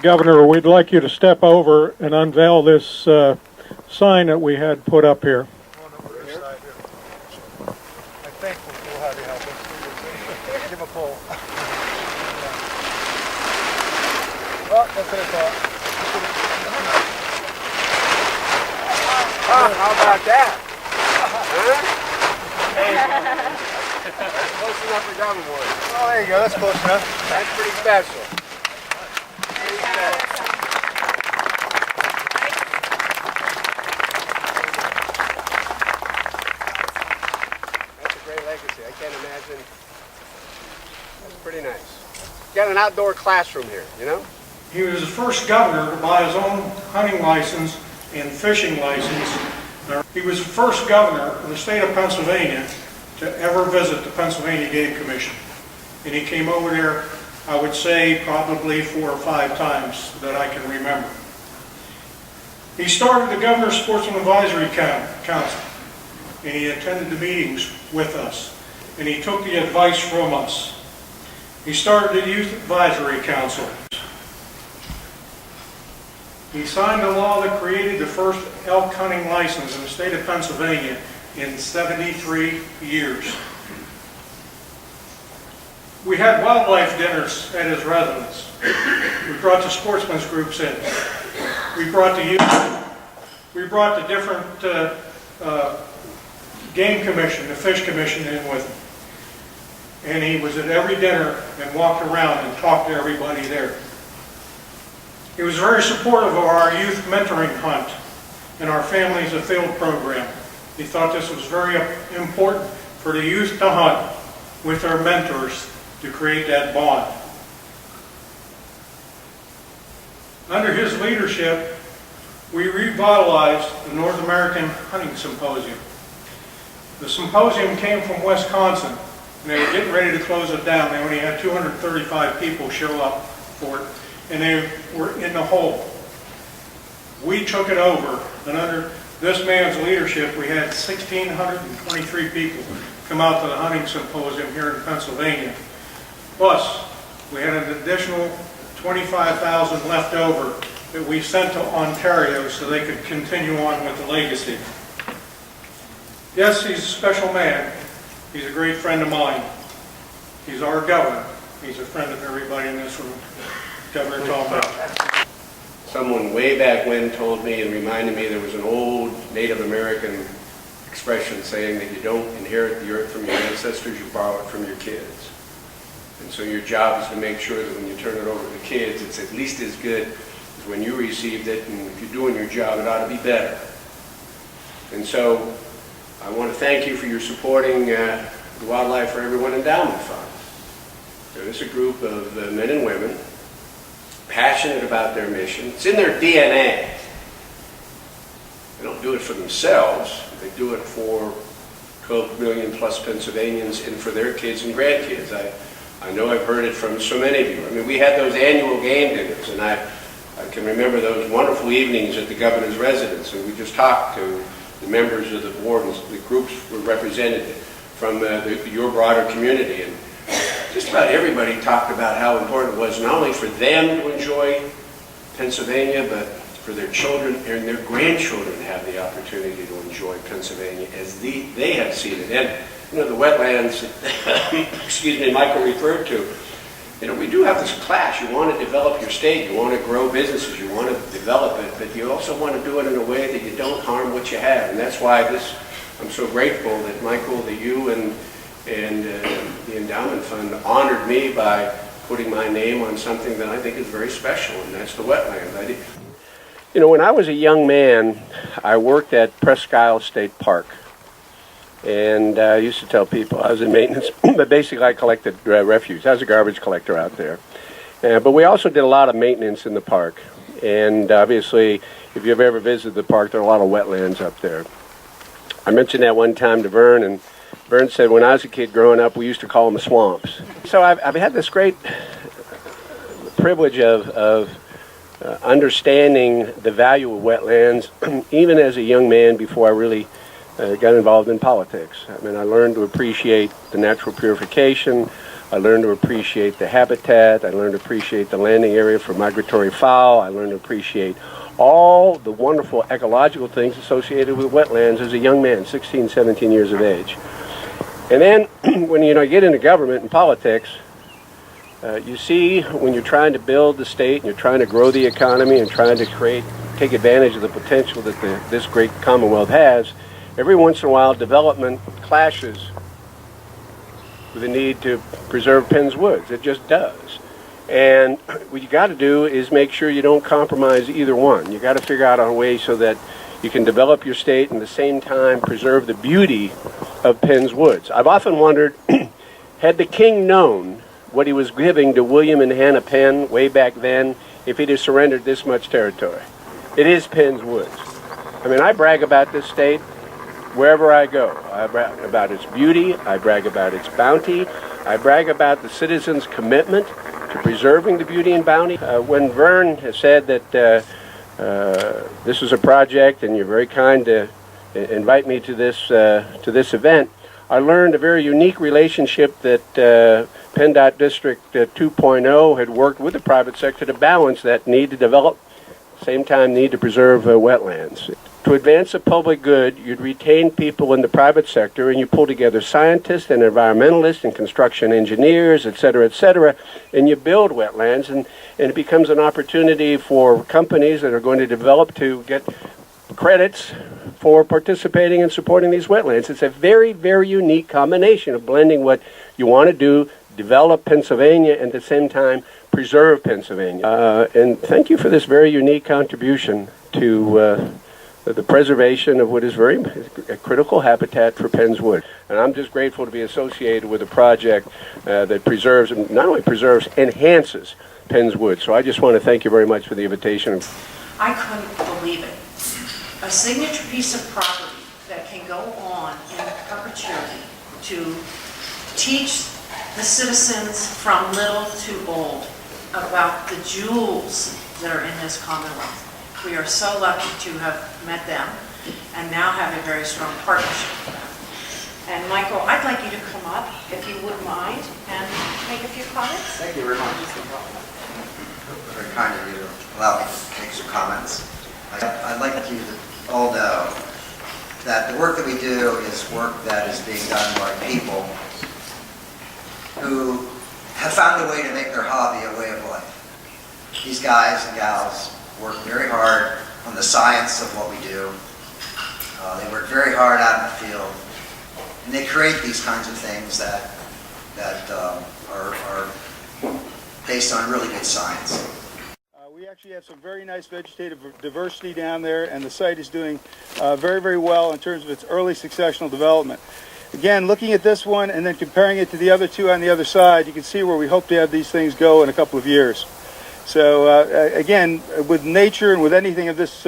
Governor, we'd like you to step over and unveil this sign that we had put up here. I think we'll have you help us. Give a pull. Oh, that's what I thought. How about that? Close enough for Governor Ward. Oh, there you go. That's close enough. That's pretty special. Pretty special. That's a great legacy. I can't imagine. That's pretty nice. Got an outdoor classroom here, you know? He was the first governor to buy his own hunting license and fishing license. He was the first governor in the state of Pennsylvania to ever visit the Pennsylvania Game Commission. And he came over there, I would say, probably 4 or 5 times that I can remember. He started the Governor's Sportsman Advisory Council, and he attended the meetings with us, and he took the advice from us. He started the Youth Advisory Council. He signed a law that created the first elk hunting license in the state of Pennsylvania in 73 years. We had wildlife dinners at his residence. We brought the sportsmen's groups in. We brought the youth. We brought the different game commission, the fish commission in with him. And he was at every dinner and walked around and talked to everybody there. He was very supportive of our youth mentoring hunt and our Families of Field program. He thought this was very important for the youth to hunt with their mentors to create that bond. Under his leadership, we revitalized the North American Hunting Symposium. The symposium came from Wisconsin, and they were getting ready to close it down. They only had 235 people show up for it, and they were in the hole. We took it over, and under this man's leadership, we had 1,623 people come out to the hunting symposium here in Pennsylvania. Plus, we had an additional 25,000 left over that we sent to Ontario so they could continue on with the legacy. Yes, he's a special man. He's a great friend of mine. He's our governor. He's a friend of everybody in this room. Governor Tom Brown. Someone way back when told me and reminded me there was an old Native American expression saying that you don't inherit the earth from your ancestors, you borrow it from your kids. And so your job is to make sure that when you turn it over to the kids, it's at least as good as when you received it, and if you're doing your job, it ought to be better. And so I want to thank you for your supporting the Wildlife for Everyone Endowment Fund. There is a group of men and women passionate about their mission. It's in their DNA. They don't do it for themselves. They do it for 12 million plus Pennsylvanians and for their kids and grandkids. I know I've heard it from so many of you. I mean, we had those annual game dinners, and I can remember those wonderful evenings at the governor's residence, and we just talked to the members of the board, and the groups were represented from your broader community. And just about everybody talked about how important it was not only for them to enjoy Pennsylvania, but for their children and their grandchildren to have the opportunity to enjoy Pennsylvania as they have seen it. And, you know, the wetlands, excuse me, Michael referred to, you know, we do have this clash. You want to develop your state, you want to grow businesses, you want to develop it, but you also want to do it in a way that you don't harm what you have. And that's why I'm so grateful that Michael, that you and the Endowment Fund honored me by putting my name on something that I think is very special, and that's the wetlands. You know, when I was a young man, I worked at Presque Isle State Park, and I used to tell people I was in maintenance, but basically I collected refuse. I was a garbage collector out there. But we also did a lot of maintenance in the park, and obviously, if you've ever visited the park, there are a lot of wetlands up there. I mentioned that one time to Vern, and Vern said when I was a kid growing up, we used to call them swamps. So I've had this great privilege of understanding the value of wetlands, even as a young man before I really got involved in politics. I mean, I learned to appreciate the natural purification I learned to appreciate the habitat. I learned to appreciate the landing area for migratory fowl. I learned to appreciate all the wonderful ecological things associated with wetlands as a young man, 16, 17 years of age. And then when you get into government and politics, you see when you're trying to build the state and you're trying to grow the economy and trying to take advantage of the potential that this great Commonwealth has, every once in a while development clashes with the need to preserve Penn's Woods. It just does. And what you got to do is make sure you don't compromise either one. You got to figure out a way so that you can develop your state and at the same time preserve the beauty of Penn's Woods. I've often wondered, had the king known what he was giving to William and Hannah Penn way back then, if he'd have surrendered this much territory? It is Penn's Woods. I mean, I brag about this state wherever I go. I brag about its beauty, I brag about its bounty, I brag about the citizens' commitment to preserving the beauty and bounty. When Vern has said that this is a project and you're very kind to invite me to this event, I learned a very unique relationship that PennDOT District 2.0 had worked with the private sector to balance that need to develop, same time need to preserve wetlands. To advance the public good, you'd retain people in the private sector and you pull together scientists and environmentalists and construction engineers, et cetera, and you build wetlands, and it becomes an opportunity for companies that are going to develop to get credits for participating and supporting these wetlands. It's a very, very unique combination of blending what you want to do, develop Pennsylvania, and at the same time preserve Pennsylvania. And thank you for this very unique contribution to the preservation of what is a critical habitat for Penn's Wood. And I'm just grateful to be associated with a project that preserves, not only preserves, enhances Penn's Wood. So I just want to thank you very much for the invitation. I couldn't believe it. A signature piece of property that can go on in perpetuity to teach the citizens from little to old about the jewels that are in this Commonwealth. We are so lucky to have met them and now have a very strong partnership with them. And Michael, I'd like you to come up, if you wouldn't mind, and make a few comments. Thank you very much. Very kind of you to allow me to make some comments. I'd like you to all know that the work that we do is work that is being done by people who have found a way to make their hobby a way of life. These guys and gals work very hard on the science of what we do. They work very hard out in the field, and they create these kinds of things that are based on really good science. We actually have some very nice vegetative diversity down there, and the site is doing very, very well in terms of its early successional development. Again, looking at this one and then comparing it to the other two on the other side, you can see where we hope to have these things go in a couple of years. So again, with nature and with anything of this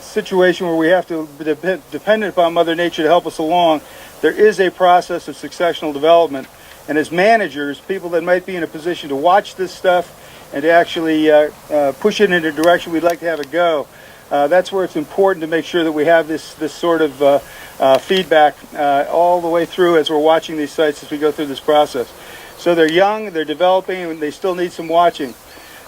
situation where we have to be dependent upon Mother Nature to help us along, there is a process of successional development. And as managers, people that might be in a position to watch this stuff and to actually push it in a direction we'd like to have it go, that's where it's important to make sure that we have this sort of feedback all the way through as we're watching these sites as we go through this process. So they're young, they're developing, and they still need some watching.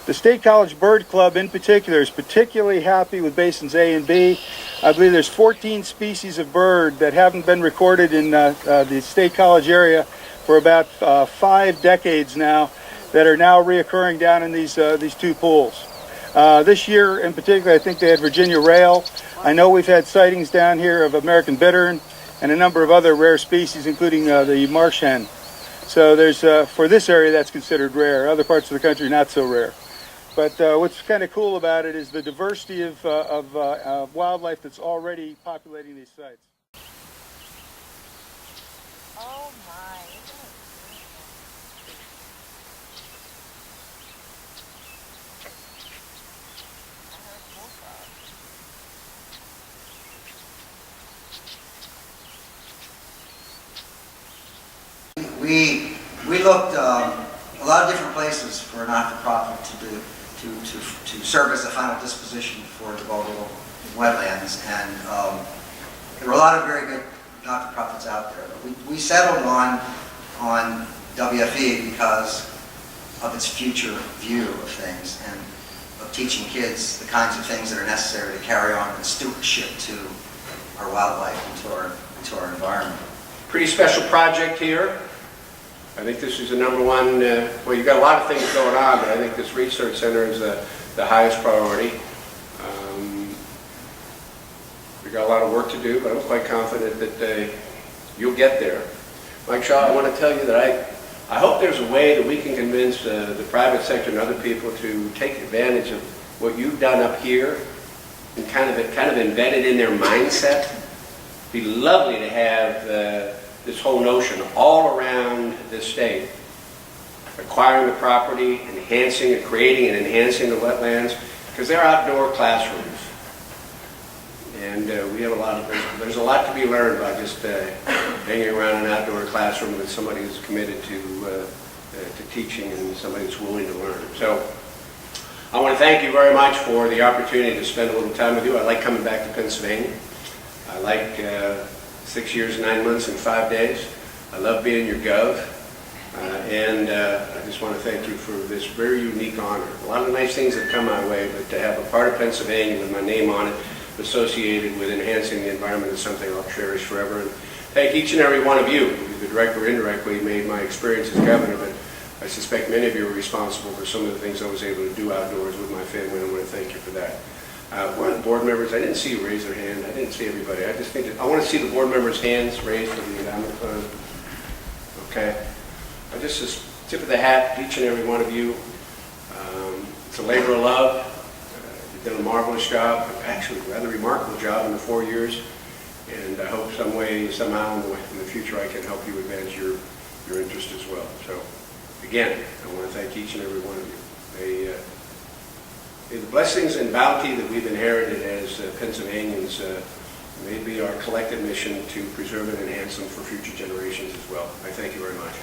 The State College Bird Club in particular is particularly happy with Basins A and B. I believe there's 14 species of bird that haven't been recorded in the State College area for about 5 decades now that are now reoccurring down in these two pools. This year in particular, I think they had Virginia rail. I know we've had sightings down here of American bittern and a number of other rare species, including the marsh hen. So there's, for this area, that's considered rare. Other parts of the country, not so rare. But what's kind of cool about it is the diversity of wildlife that's already populating these sites. Oh my. We looked a lot of different places for a not-for-profit to serve as the final disposition for the Baldwin wetlands, and there were a lot of very good not-for-profits out there. But we settled on on WFE because of its future view of things and of teaching kids the kinds of things that are necessary to carry on the stewardship to our wildlife and to our environment. Pretty special project here. I think this is the number one, well, you've got a lot of things going on, but I think this research center is the highest priority. We've got a lot of work to do, but I'm quite confident that you'll get there. Mike Shaw, I want to tell you that I hope there's a way that we can convince the private sector and other people to take advantage of what you've done up here and kind of embedded in their mindset. It'd be lovely to have this whole notion all around this state, acquiring the property, enhancing it, creating and enhancing the wetlands, because they're outdoor classrooms. And we have there's a lot to be learned by just hanging around an outdoor classroom with somebody who's committed to teaching and somebody who's willing to learn. So I want to thank you very much for the opportunity to spend a little time with you. I like coming back to Pennsylvania. I like 6 years, 9 months, and 5 days. I love being your gov. And I just want to thank you for this very unique honor. A lot of nice things have come my way, but to have a part of Pennsylvania with my name on it, associated with enhancing the environment, is something I'll cherish forever. And thank each and every one of you, who directly or indirectly made my experience as governor, but I suspect many of you are responsible for some of the things I was able to do outdoors with my family, and I want to thank you for that. One of the board members, I didn't see you raise their hand. I didn't see everybody. I want to see the board members' hands raised for the endowment fund. Okay. I just tip of the hat to each and every one of you. It's a labor of love. You've done a marvelous job, actually a rather remarkable job in the 4 years. And I hope some way, somehow in the future I can help you advance your interest as well. So again, I want to thank each and every one of you. May the blessings and bounty that we've inherited as Pennsylvanians may be our collective mission to preserve and enhance them for future generations as well. I thank you very much.